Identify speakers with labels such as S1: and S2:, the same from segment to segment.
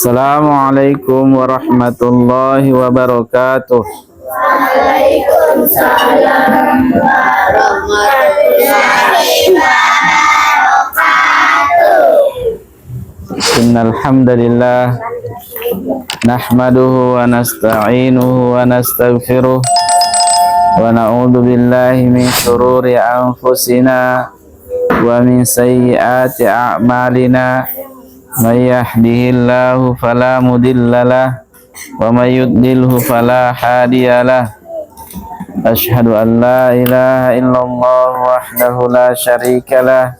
S1: Assalamualaikum warahmatullahi wabarakatuh.
S2: Waalaikumsalam warahmatullahi wabarakatuh.
S1: Innal hamdalillah nahmaduhu wa nasta'inuhu wa nastaghfiruh wa na'udzu billahi min shururi anfusina wa min sayyiati a'malina. May yahdihillahu fala mudhillalah wa may yudlilhu fala hadiyalah. Asyhadu an la ilaha illallah wahdahu la syarikalah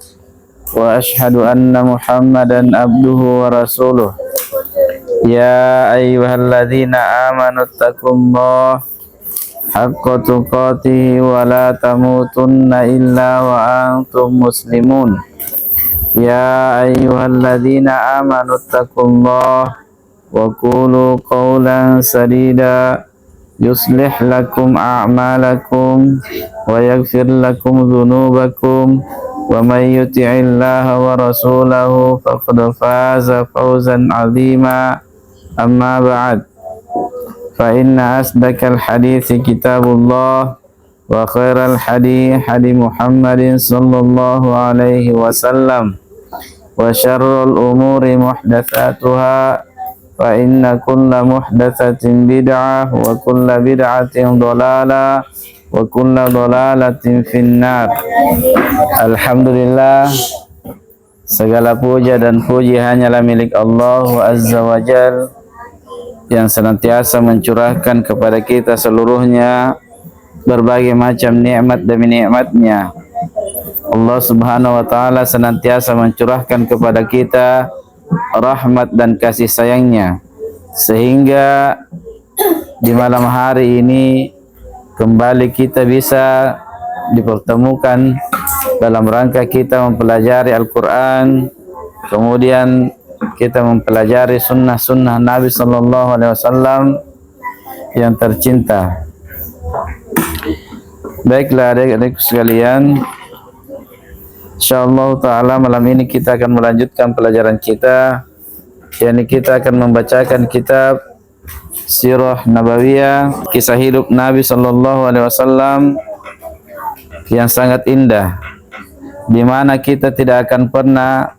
S1: wa asyhadu anna Muhammadan abduhu wa rasuluh. Ya ayyuhalladzina amanu taqullaha haqqa tuqatih wa la tamutunna illa wa antum muslimun. Ya ayyuhalladzina amanu taqullaha wa qulu qawlan sadida yuslih lakum a'malakum wa yaghfir lakum dhunubakum wa may yuti'illaha wa rasulahu faqad faza fawzan 'azima. Amma ba'd, fa inna asdaqal hadithi kitabullah wa khairal hadi Muhammadin sallallahu alaihi wasallam wa syarrul umuri muhdatsatuha fa inna kulla muhdatsatin bid'ah wa kulla bid'atin dhalalah wa kulla dhalalatin finnar. Alhamdulillah, segala puja dan puji hanyalah milik Allah Azza wa Jalla yang senantiasa mencurahkan kepada kita seluruhnya berbagai macam nikmat demi nikmatnya. Allah Subhanahu wa taala senantiasa mencurahkan kepada kita rahmat dan kasih sayangnya, sehingga di malam hari ini kembali kita bisa dipertemukan dalam rangka kita mempelajari Al-Quran, kemudian kita mempelajari sunnah-sunnah Nabi Sallallahu Alaihi Wasallam yang tercinta. Baiklah adik-adik sekalian, insyaallah ta'ala malam ini kita akan melanjutkan pelajaran kita, yakni kita akan membacakan kitab Sirah Nabawiyah, kisah hidup Nabi Sallallahu Alaihi Wasallam yang sangat indah, di mana kita tidak akan pernah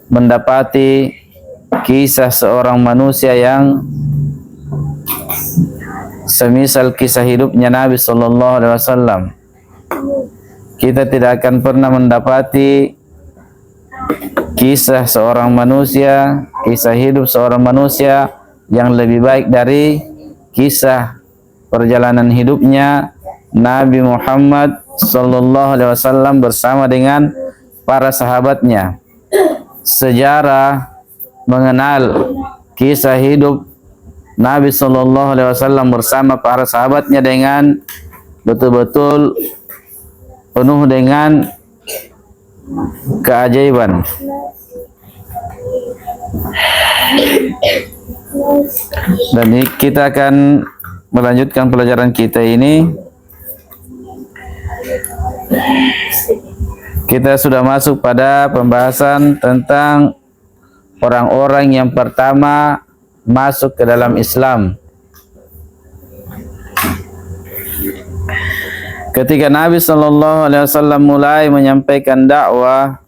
S1: mendapati kisah seorang manusia yang semisal kisah hidupnya Nabi Sallallahu Alaihi Wasallam. Kita tidak akan pernah mendapati kisah seorang manusia, kisah hidup seorang manusia yang lebih baik dari kisah perjalanan hidupnya Nabi Muhammad Sallallahu Alaihi Wasallam bersama dengan para sahabatnya. Sejarah mengenal kisah hidup Nabi Sallallahu Alaihi Wasallam bersama para sahabatnya dengan betul-betul penuh dengan keajaiban. Dan kita akan melanjutkan pelajaran kita ini. Kita sudah masuk pada pembahasan tentang orang-orang yang pertama masuk ke dalam Islam. Ketika Nabi Sallallahu Alaihi Wasallam mulai menyampaikan dakwah,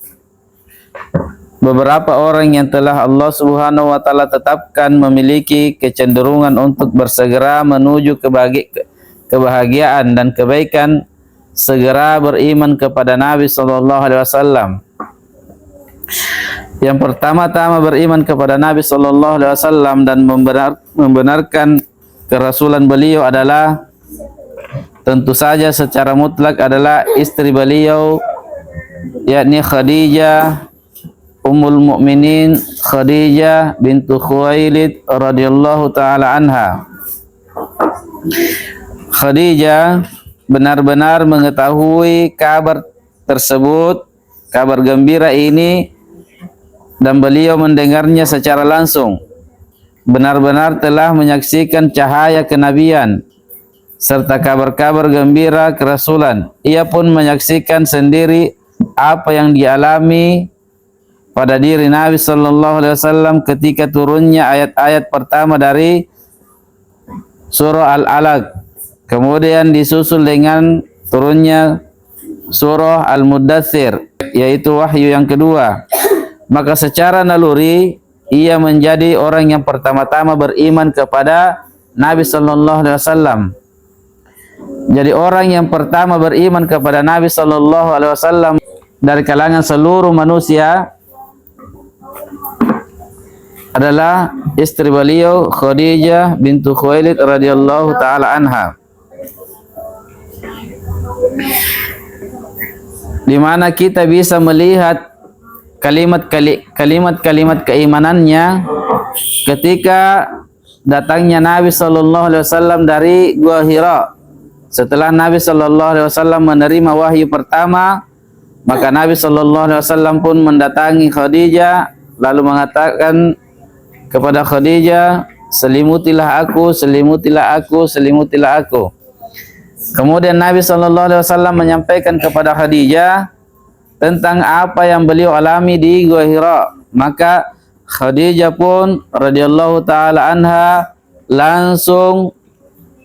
S1: beberapa orang yang telah Allah Subhanahu Wa Taala tetapkan memiliki kecenderungan untuk bersegera menuju kebahagiaan dan kebaikan, segera beriman kepada Nabi Sallallahu Alaihi Wasallam. Yang pertama-tama beriman kepada Nabi Sallallahu Alaihi Wasallam dan membenarkan kerasulan beliau adalah tentu saja secara mutlak adalah istri beliau, yakni Khadijah Ummul Mukminin, Khadijah bintu Khuwailid radhiyallahu taala anha. Khadijah benar-benar mengetahui kabar tersebut, kabar gembira ini, dan beliau mendengarnya secara langsung. Benar-benar telah menyaksikan cahaya kenabian serta kabar-kabar gembira kerasulan. Ia pun menyaksikan sendiri apa yang dialami pada diri Nabi sallallahu alaihi wasallam ketika turunnya ayat-ayat pertama dari surah Al-Alaq. Kemudian disusul dengan turunnya surah Al-Muddatsir, yaitu wahyu yang kedua. Maka secara naluri ia menjadi orang yang pertama-tama beriman kepada Nabi sallallahu alaihi wasallam. Jadi orang yang pertama beriman kepada Nabi sallallahu alaihi wasallam dari kalangan seluruh manusia adalah istri beliau Khadijah bintu Khuwailid radhiyallahu taala anha. Di mana kita bisa melihat kalimat-kalimat keimanannya ketika datangnya Nabi sallallahu alaihi wasallam dari Gua Hira. Setelah Nabi sallallahu alaihi wasallam menerima wahyu pertama, maka Nabi sallallahu alaihi wasallam pun mendatangi Khadijah lalu mengatakan kepada Khadijah, selimutilah aku, selimutilah aku, selimutilah aku. Kemudian Nabi sallallahu alaihi wasallam menyampaikan kepada Khadijah tentang apa yang beliau alami di Gua Hira. Maka Khadijah pun radhiyallahu taala anha langsung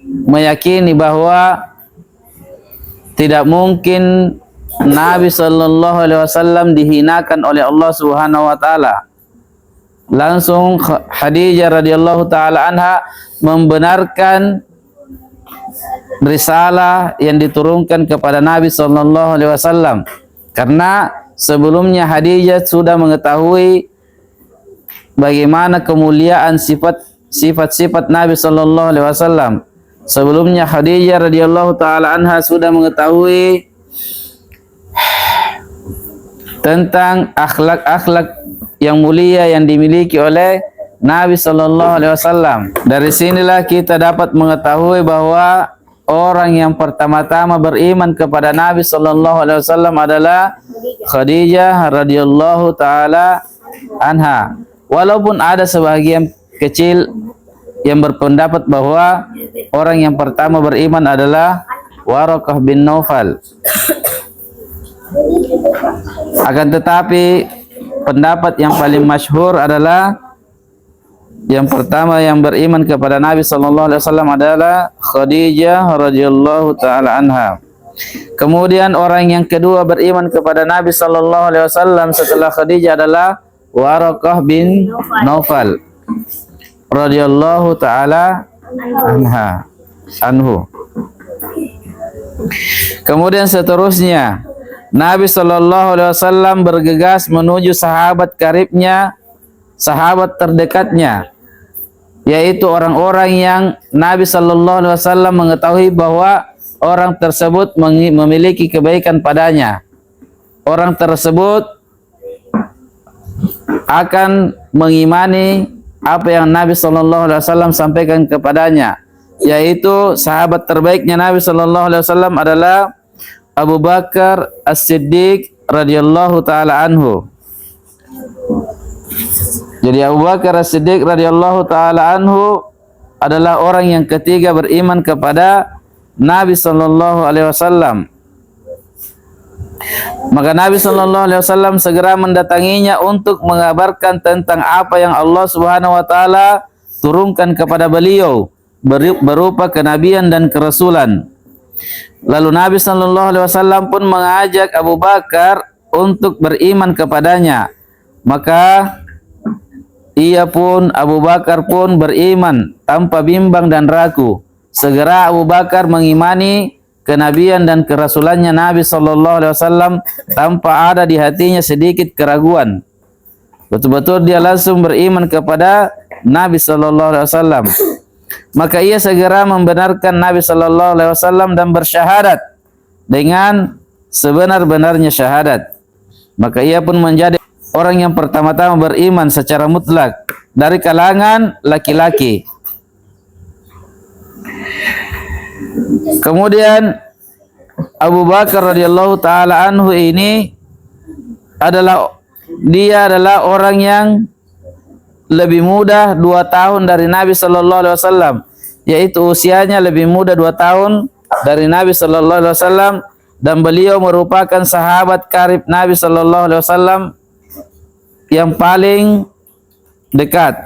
S1: meyakini bahwa tidak mungkin Nabi sallallahu alaihi wasallam dihinakan oleh Allah Subhanahu wa taala. Langsung Khadijah radhiyallahu taala anha membenarkan risalah yang diturunkan kepada Nabi sallallahu alaihi wasallam, karena sebelumnya Khadijah sudah mengetahui bagaimana kemuliaan sifat-sifat Nabi sallallahu alaihi wasallam. Sebelumnya Khadijah radhiyallahu taala anha sudah mengetahui tentang akhlak-akhlak yang mulia yang dimiliki oleh Nabi sallallahu alaihi wasallam. Dari sinilah kita dapat mengetahui bahwa orang yang pertama-tama beriman kepada Nabi sallallahu alaihi wasallam adalah Khadijah radhiyallahu taala anha. Walaupun ada sebagian kecil yang berpendapat bahwa orang yang pertama beriman adalah Waraqah bin Naufal. Akan tetapi pendapat yang paling masyhur adalah yang pertama yang beriman kepada Nabi sallallahu alaihi wasallam adalah Khadijah radhiyallahu taala anha. Kemudian orang yang kedua beriman kepada Nabi sallallahu alaihi wasallam setelah Khadijah adalah Waraqah bin Naufal radhiyallahu taala anhu. Kemudian seterusnya Nabi sallallahu alaihi wasallam bergegas menuju sahabat karibnya, sahabat terdekatnya, yaitu orang-orang yang Nabi sallallahu alaihi wasallam mengetahui bahwa orang tersebut memiliki kebaikan padanya. Orang tersebut akan mengimani apa yang Nabi sallallahu alaihi wasallam sampaikan kepadanya, yaitu sahabat terbaiknya Nabi sallallahu alaihi wasallam adalah Abu Bakar As-Siddiq radhiyallahu taala anhu. Jadi Abu Bakar As-Siddiq radhiyallahu taala anhu adalah orang yang ketiga beriman kepada Nabi sallallahu alaihi wasallam. Maka Nabi sallallahu alaihi wasallam segera mendatanginya untuk mengabarkan tentang apa yang Allah Subhanahu wa taala turunkan kepada beliau berupa kenabian dan kerasulan. Lalu Nabi sallallahu alaihi wasallam pun mengajak Abu Bakar untuk beriman kepadanya. Maka Abu Bakar pun beriman tanpa bimbang dan ragu. Segera Abu Bakar mengimani kenabian dan kerasulannya Nabi sallallahu alaihi wasallam tanpa ada di hatinya sedikit keraguan. Betul-betul dia langsung beriman kepada Nabi sallallahu alaihi wasallam. Maka ia segera membenarkan Nabi sallallahu alaihi wasallam dan bersyahadat dengan sebenar-benarnya syahadat. Maka ia pun menjadi orang yang pertama-tama beriman secara mutlak dari kalangan laki-laki. Kemudian Abu Bakar radhiyallahu taala anhu ini adalah orang yang lebih muda 2 tahun dari Nabi sallallahu alaihi wasallam, yaitu usianya lebih muda 2 tahun dari Nabi sallallahu alaihi wasallam, dan beliau merupakan sahabat karib Nabi sallallahu alaihi wasallam yang paling dekat.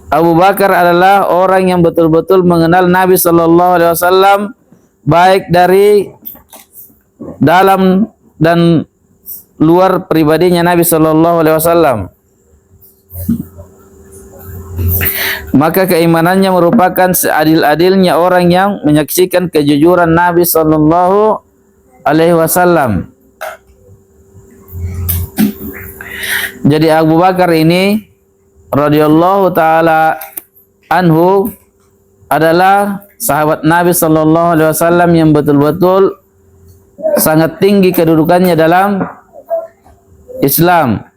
S1: Abu Bakar adalah orang yang betul-betul mengenal Nabi sallallahu alaihi wasallam baik dari dalam dan luar pribadinya Nabi sallallahu alaihi wasallam. Maka keimanannya merupakan seadil-adilnya orang yang menyaksikan kejujuran Nabi sallallahu alaihi wasallam. Jadi Abu Bakar ini radhiyallahu taala anhu adalah sahabat Nabi sallallahu alaihi wasallam yang betul-betul sangat tinggi kedudukannya dalam Islam.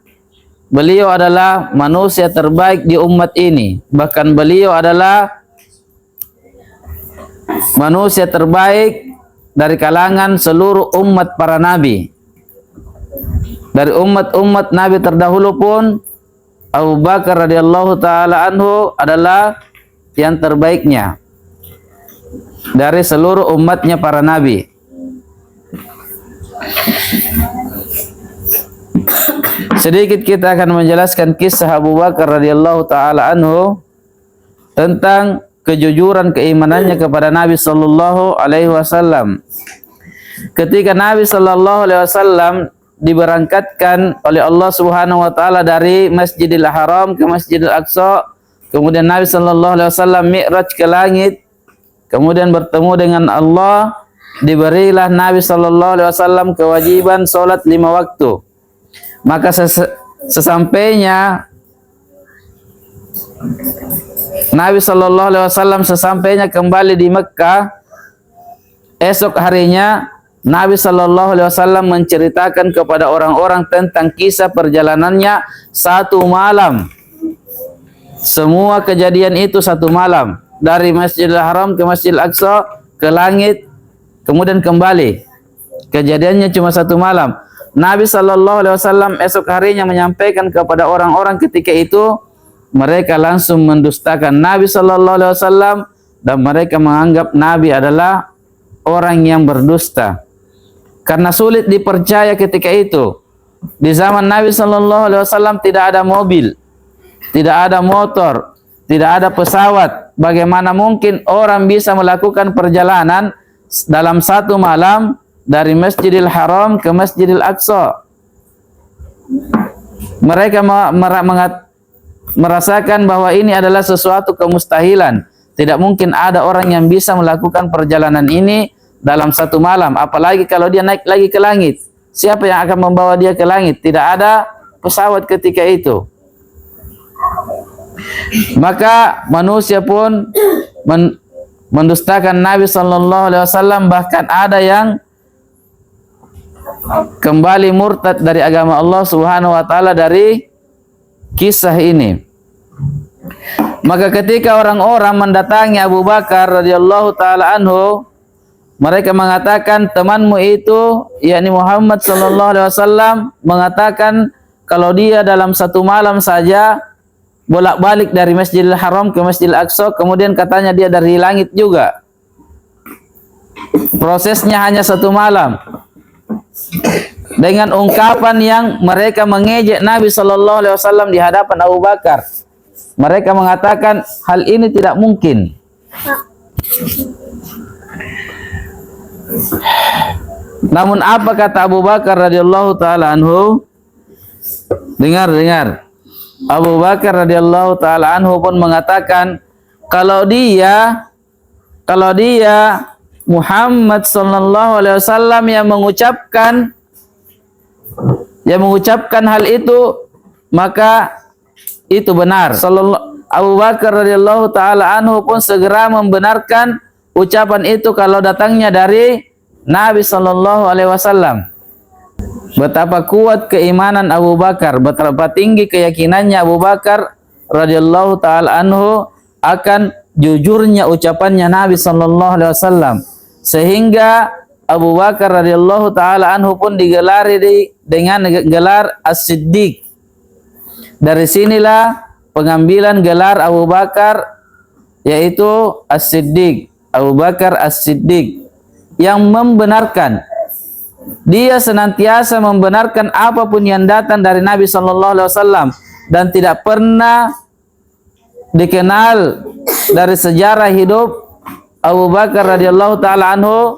S1: Beliau adalah manusia terbaik di umat ini. Bahkan beliau adalah manusia terbaik dari kalangan seluruh umat para nabi. Dari umat-umat nabi terdahulu pun Abu Bakar radhiyallahu taala anhu adalah yang terbaiknya dari seluruh umatnya para nabi. Sedikit kita akan menjelaskan kisah Abu Bakar radhiyallahu taala anhu tentang kejujuran keimanannya kepada Nabi sallallahu alaihi wasallam. Ketika Nabi sallallahu alaihi wasallam diberangkatkan oleh Allah Subhanahu wa taala dari Masjidil Haram ke Masjidil Aqsa, kemudian Nabi sallallahu alaihi wasallam mi'raj ke langit, kemudian bertemu dengan Allah, diberilah Nabi sallallahu alaihi wasallam kewajiban salat 5 waktu. Maka sesampainya Nabi sallallahu alaihi wasallam sesampainya kembali di Mekkah, esok harinya Nabi sallallahu alaihi wasallam menceritakan kepada orang-orang tentang kisah perjalanannya 1 malam. Semua kejadian itu 1 malam, dari Masjidil Haram ke Masjidil Aqsa, ke langit, kemudian kembali. Kejadiannya cuma 1 malam. Nabi sallallahu alaihi wasallam esok harinya menyampaikan kepada orang-orang ketika itu, mereka langsung mendustakan Nabi sallallahu alaihi wasallam dan mereka menganggap Nabi adalah orang yang berdusta. Karena sulit dipercaya ketika itu. Di zaman Nabi sallallahu alaihi wasallam tidak ada mobil, tidak ada motor, tidak ada pesawat. Bagaimana mungkin orang bisa melakukan perjalanan dalam 1 malam dari Masjidil Haram ke Masjidil Aqsa? Mereka merasakan bahwa ini adalah sesuatu kemustahilan. Tidak mungkin ada orang yang bisa melakukan perjalanan ini dalam 1 malam. Apalagi kalau dia naik lagi ke langit. Siapa yang akan membawa dia ke langit? Tidak ada pesawat ketika itu. Maka manusia pun mendustakan Nabi sallallahu alaihi wasallam, bahkan ada yang kembali murtad dari agama Allah Subhanahu wa taala dari kisah ini. Maka ketika orang-orang mendatangi Abu Bakar radhiyallahu taala anhu, mereka mengatakan, temanmu itu yakni Muhammad sallallahu alaihi wasallam mengatakan kalau dia dalam 1 malam saja bolak-balik dari Masjidil Haram ke Masjidil Aqsa, kemudian katanya dia dari langit juga. Prosesnya hanya 1 malam. Dengan ungkapan yang mereka mengejek Nabi sallallahu alaihi wasallam di hadapan Abu Bakar. Mereka mengatakan hal ini tidak mungkin. Namun apa kata Abu Bakar radhiyallahu taala anhu? Dengar. Abu Bakar radhiyallahu taala anhu pun mengatakan kalau dia Muhammad sallallahu alaihi wasallam yang mengucapkan hal itu, maka itu benar. Abu Bakar radhiyallahu taala anhu pun segera membenarkan ucapan itu kalau datangnya dari Nabi sallallahu alaihi wasallam. Betapa kuat keimanan Abu Bakar, betapa tinggi keyakinannya Abu Bakar radhiyallahu taala anhu akan jujurnya ucapannya Nabi sallallahu alaihi wasallam, sehingga Abu Bakar radhiyallahu taala anhu pun digelari dengan gelar As-Siddiq. Dari sinilah pengambilan gelar Abu Bakar, yaitu As-Siddiq, Abu Bakar As-Siddiq, yang membenarkan dia senantiasa membenarkan apapun yang datang dari Nabi sallallahu alaihi wasallam dan tidak pernah dikenal dari sejarah hidup Abu Bakar radhiyallahu taala anhu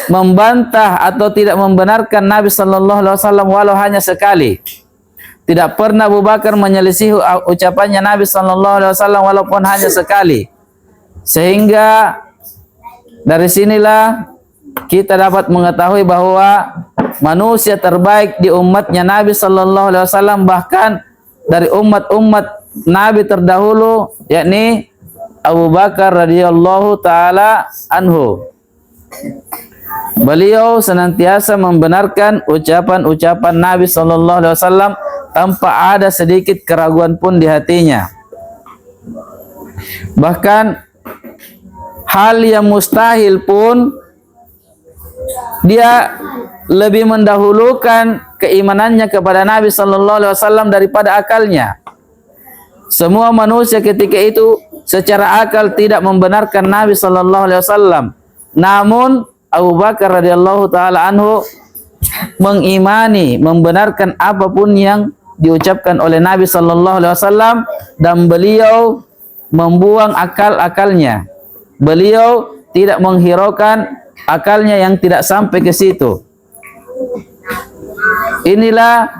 S1: membantah atau tidak membenarkan Nabi sallallahu alaihi wasallam walau hanya sekali. Tidak pernah Abu Bakar menyelisih ucapannya Nabi sallallahu alaihi wasallam walaupun hanya sekali. Sehingga dari sinilah kita dapat mengetahui bahwa manusia terbaik di umatnya Nabi sallallahu alaihi wasallam, bahkan dari umat-umat Nabi terdahulu, yakni Abu Bakar radhiyallahu taala anhu. Beliau senantiasa membenarkan ucapan-ucapan Nabi sallallahu alaihi wasallam tanpa ada sedikit keraguan pun di hatinya. Bahkan hal yang mustahil pun dia lebih mendahulukan keimanannya kepada Nabi sallallahu alaihi wasallam daripada akalnya. Semua manusia ketika itu secara akal tidak membenarkan Nabi sallallahu alaihi wasallam. Namun Abu Bakar radhiyallahu taala anhu mengimani, membenarkan apapun yang diucapkan oleh Nabi sallallahu alaihi wasallam, dan beliau membuang akal-akalnya. Beliau tidak menghiraukan akalnya yang tidak sampai ke situ. Inilah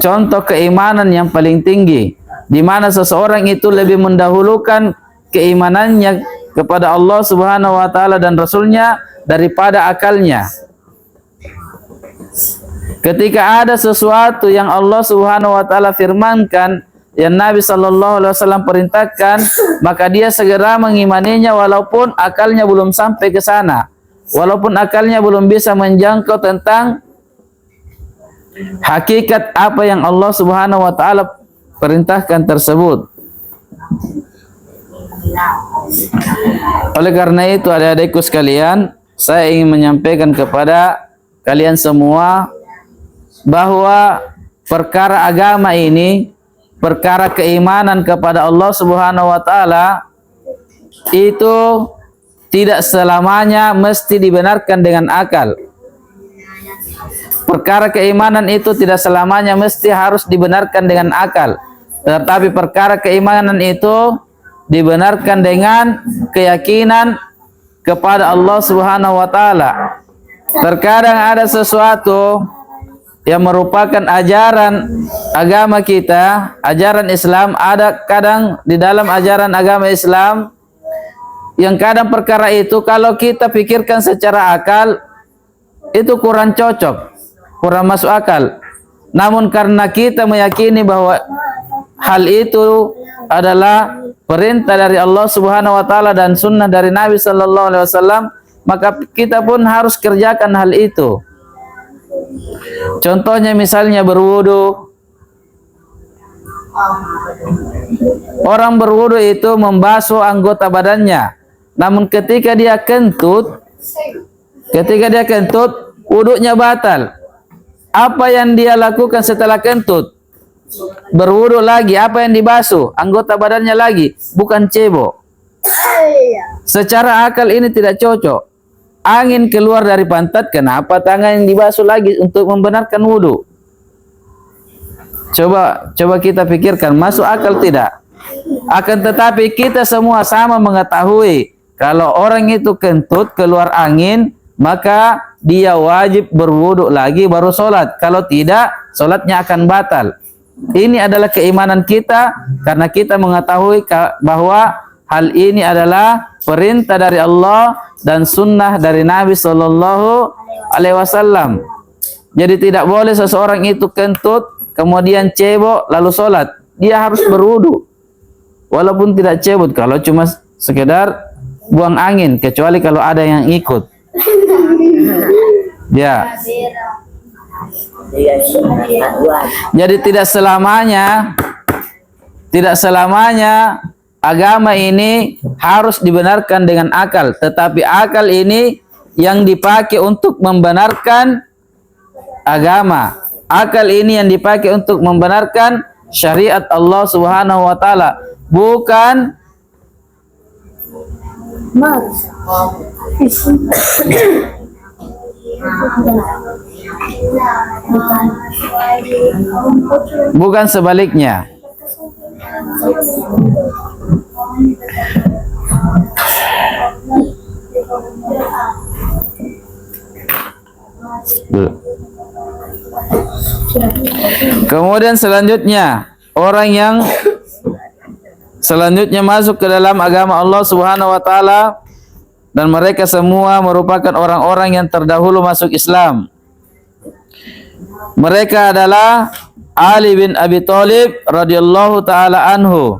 S1: contoh keimanan yang paling tinggi, di mana seseorang itu lebih mendahulukan keimanannya kepada Allah Subhanahu wa taala dan Rasulnya daripada akalnya. Ketika ada sesuatu yang Allah Subhanahu wa taala firmankan, yang Nabi sallallahu alaihi wasallam perintahkan, maka dia segera mengimaninya walaupun akalnya belum sampai ke sana, walaupun akalnya belum bisa menjangkau tentang hakikat apa yang Allah Subhanahu wa taala perintahkan tersebut. Oleh karena itu, adik-adikku sekalian, saya ingin menyampaikan kepada kalian semua bahwa perkara agama ini, perkara keimanan kepada Allah Subhanahu wa taala, itu tidak selamanya mesti dibenarkan dengan akal. Perkara keimanan itu tidak selamanya mesti harus dibenarkan dengan akal, tetapi perkara keimanan itu dibenarkan dengan keyakinan kepada Allah Subhanahu wa taala. Terkadang ada sesuatu yang merupakan ajaran agama kita, ajaran Islam, ada kadang di dalam ajaran agama Islam yang kadang perkara itu kalau kita pikirkan secara akal itu kurang cocok, kurang masuk akal. Namun karena kita meyakini bahwa hal itu adalah perintah dari Allah Subhanahu wa taala dan sunnah dari Nabi sallallahu alaihi wasallam, maka kita pun harus kerjakan hal itu. Contohnya misalnya berwudu. Orang berwudu itu membasuh anggota badannya. Namun ketika dia kentut, wudunya batal. Apa yang dia lakukan setelah kentut? Berwudu lagi. Apa yang dibasuh? Anggota badannya lagi, bukan cebok. Secara akal ini tidak cocok. Angin keluar dari pantat, kenapa tangan yang dibasuh lagi untuk membenarkan wudu? Coba kita pikirkan, masuk akal tidak? Akan tetapi kita semua sama mengetahui kalau orang itu kentut keluar angin, maka dia wajib berwudu lagi baru sholat. Kalau tidak, sholatnya akan batal. Ini adalah keimanan kita karena kita mengetahui bahwa hal ini adalah perintah dari Allah dan sunnah dari Nabi sallallahu alaihi wasallam. Jadi tidak boleh seseorang itu kentut kemudian cebok lalu sholat. Dia harus berwudu walaupun tidak cebok, kalau cuma sekedar buang angin, kecuali kalau ada yang ikut. Ya. Jadi tidak selamanya agama ini harus dibenarkan dengan akal, tetapi akal ini yang dipakai untuk membenarkan agama. Akal ini yang dipakai untuk membenarkan syariat Allah Subhanahu wa taala, bukan Bukan sebaliknya. Kemudian selanjutnya, orang yang selanjutnya masuk ke dalam agama Allah Subhanahu wa taala dan mereka semua merupakan orang-orang yang terdahulu masuk Islam. Mereka adalah Ali bin Abi Thalib radhiyallahu taala anhu.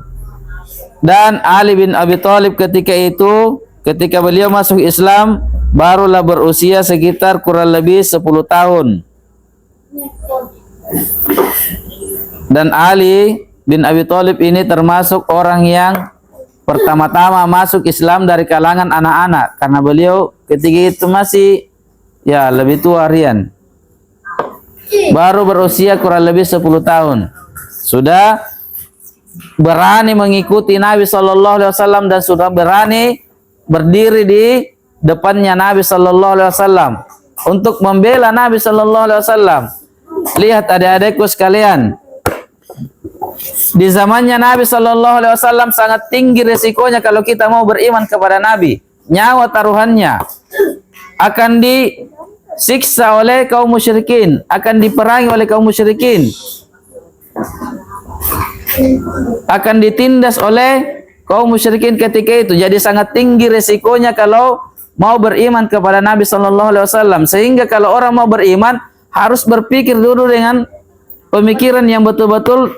S1: Dan Ali bin Abi Thalib ketika beliau masuk Islam barulah berusia sekitar kurang lebih 10 tahun. Dan Ali bin Abi Thalib ini termasuk orang yang pertama-tama masuk Islam dari kalangan anak-anak, karena beliau ketika itu masih lebih tua Rian. Baru berusia kurang lebih 10 tahun. Sudah berani mengikuti Nabi sallallahu alaihi wasallam dan sudah berani berdiri di depannya Nabi sallallahu alaihi wasallam untuk membela Nabi sallallahu alaihi wasallam. Lihat adik-adikku sekalian, di zamannya Nabi sallallahu alaihi wasallam sangat tinggi resikonya kalau kita mau beriman kepada Nabi. Nyawa taruhannya akan disiksa oleh kaum musyrikin, akan diperangi oleh kaum musyrikin, akan ditindas oleh kaum musyrikin ketika itu. Jadi sangat tinggi resikonya kalau mau beriman kepada Nabi sallallahu alaihi wasallam. Sehingga kalau orang mau beriman harus berpikir dulu dengan pemikiran yang betul-betul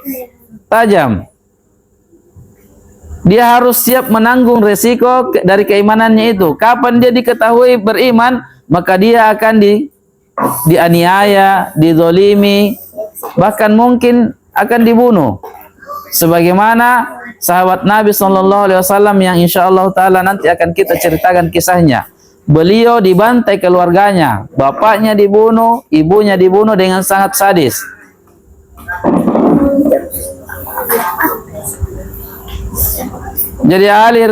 S1: tajam. Dia harus siap menanggung resiko dari keimanannya itu. Kapan dia diketahui beriman, maka dia akan dianiaya, dizolimi, bahkan mungkin akan dibunuh. Sebagaimana sahabat Nabi sallallahu alaihi wasallam yang insyaallah taala nanti akan kita ceritakan kisahnya. Beliau dibantai keluarganya, bapaknya dibunuh, ibunya dibunuh dengan sangat sadis. Jadi Ali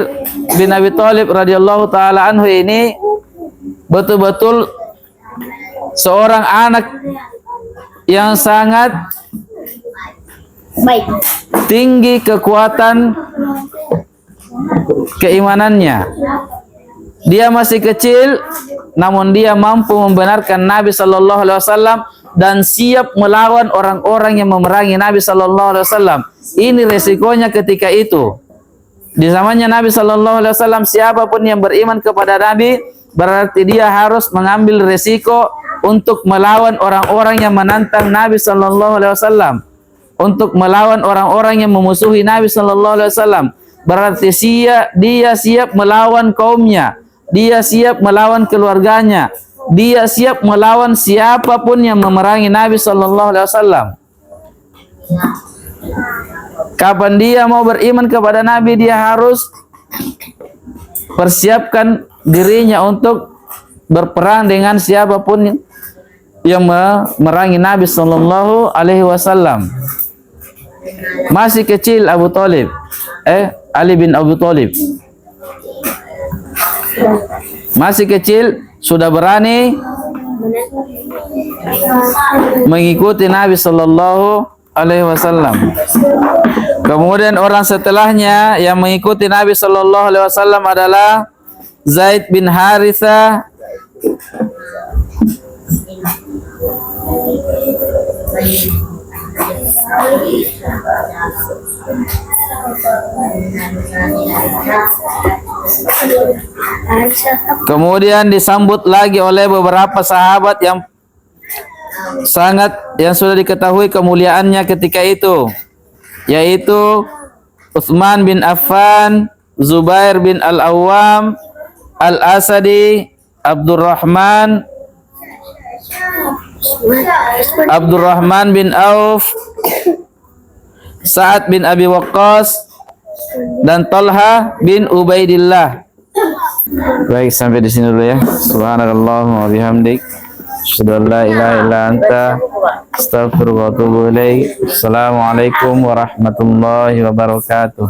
S1: bin Abi Thalib radhiyallahu taala anhu ini betul-betul seorang anak yang sangat
S2: baik,
S1: tinggi kekuatan keimanannya. Dia masih kecil, namun dia mampu membenarkan Nabi sallallahu alaihi wasallam dan siap melawan orang-orang yang memerangi Nabi sallallahu alaihi wasallam. Ini resikonya ketika itu. Di zamannya Nabi sallallahu alaihi wasallam, siapapun yang beriman kepada Nabi berarti dia harus mengambil resiko untuk melawan orang-orang yang menantang Nabi sallallahu alaihi wasallam, untuk melawan orang-orang yang memusuhi Nabi sallallahu alaihi wasallam. Berarti dia siap melawan kaumnya, dia siap melawan keluarganya, dia siap melawan siapapun yang memerangi Nabi sallallahu alaihi wasallam. Kapan dia mau beriman kepada Nabi, dia harus persiapkan dirinya untuk berperang dengan siapapun yang memerangi Nabi sallallahu alaihi wasallam. Masih kecil Ali bin Abi Thalib. Masih kecil sudah berani mengikuti Nabi sallallahu alaihi wasallam. Kemudian orang setelahnya yang mengikuti Nabi sallallahu alaihi wasallam adalah Zaid bin Harithah kemudian disambut lagi oleh beberapa sahabat yang sudah diketahui kemuliaannya ketika itu, yaitu Utsman bin Affan, Zubair bin Al-Awwam, Al-Asadi, Abdurrahman bin Auf, Sa'ad bin Abi Waqqas, dan Talha bin Ubaidillah. Baik, sampai di sini dulu ya. Subhanallahumma wa bihamdik, asyhadu an la ilaha illa anta, astaghfiruka wa atubu ilaik. Assalamualaikum warahmatullahi wabarakatuh.